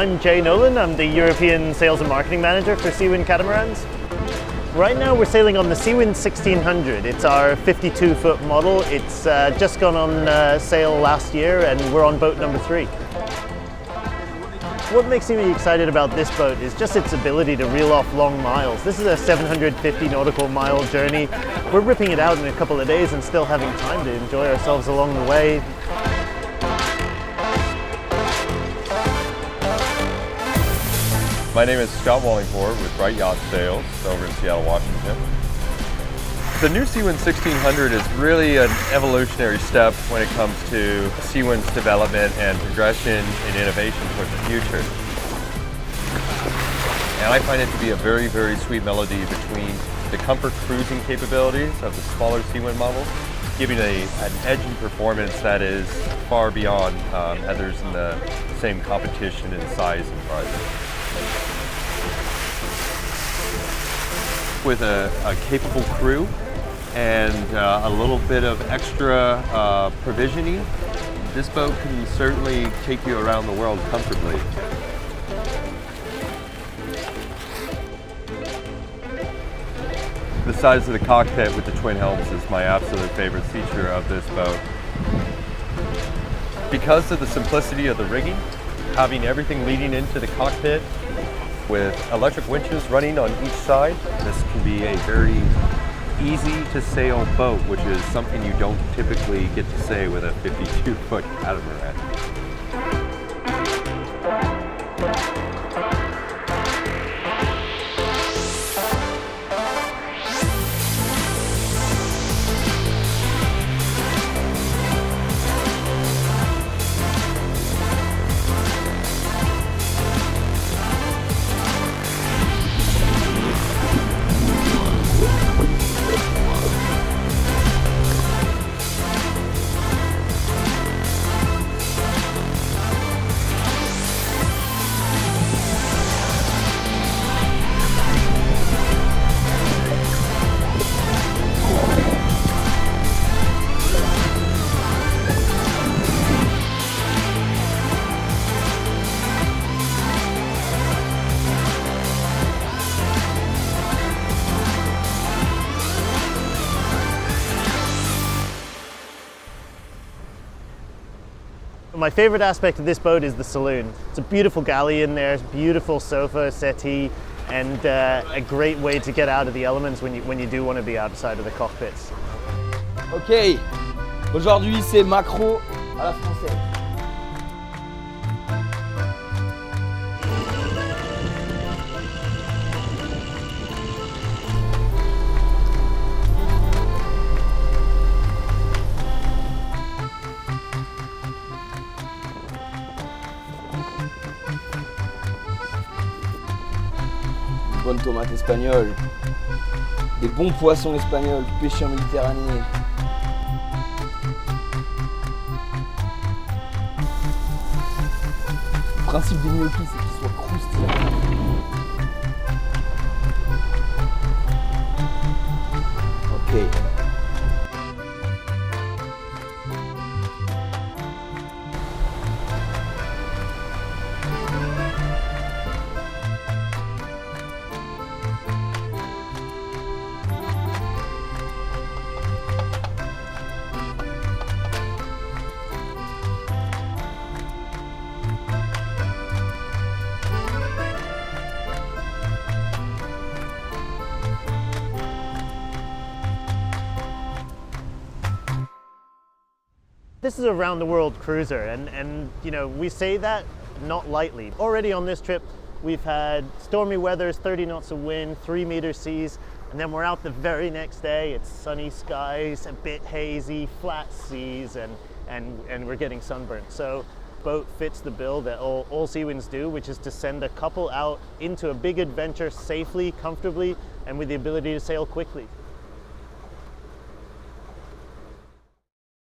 I'm Nolan. I'm the European Sales and Marketing Manager for Seawind Catamarans. Right now we're sailing on the Seawind 1600. It's our 52-foot model. It's just gone on sale last year and we're on boat number 3. What makes me excited about this boat is just its ability to reel off long miles. This is a 750 nautical mile journey. We're ripping it out in a couple of days and still having time to enjoy ourselves along the way. My name is Wallingford with Wright Yacht Sales over in Seattle, Washington. The new Seawind 1600 is really an evolutionary step when it comes to Seawind's development and progression and innovation towards the future. And I find it to be a very, very sweet melody between the comfort cruising capabilities of the smaller Seawind model, giving an edge in performance that is far beyond others in the same competition in size and price. With a capable crew and a little bit of extra provisioning, this boat can certainly take you around the world comfortably. The size of the cockpit with the twin helms is my absolute favorite feature of this boat. Because of the simplicity of the rigging, having everything leading into the cockpit with electric winches running on each side, this can be a very easy to sail boat, which is something you don't typically get to say with a 52-foot catamaran. My favorite aspect of this boat is the saloon. It's a beautiful galley in there, beautiful sofa, settee, and a great way to get out of the elements when you do want to be outside of the cockpits. Ok, aujourd'hui c'est macro à la française. Bonne tomate espagnole, des bons poissons espagnols pêchés en Méditerranée. Le principe des gnocchis, c'est qu'ils soient croustillants. Ok. This is a round-the-world cruiser, and you know, we say that not lightly. Already on this trip, we've had stormy weathers, 30 knots of wind, 3-meter seas, and then we're out the very next day. It's sunny skies, a bit hazy, flat seas, and we're getting sunburnt. So, boat fits the bill that all Seawinds do, which is to send a couple out into a big adventure safely, comfortably, and with the ability to sail quickly.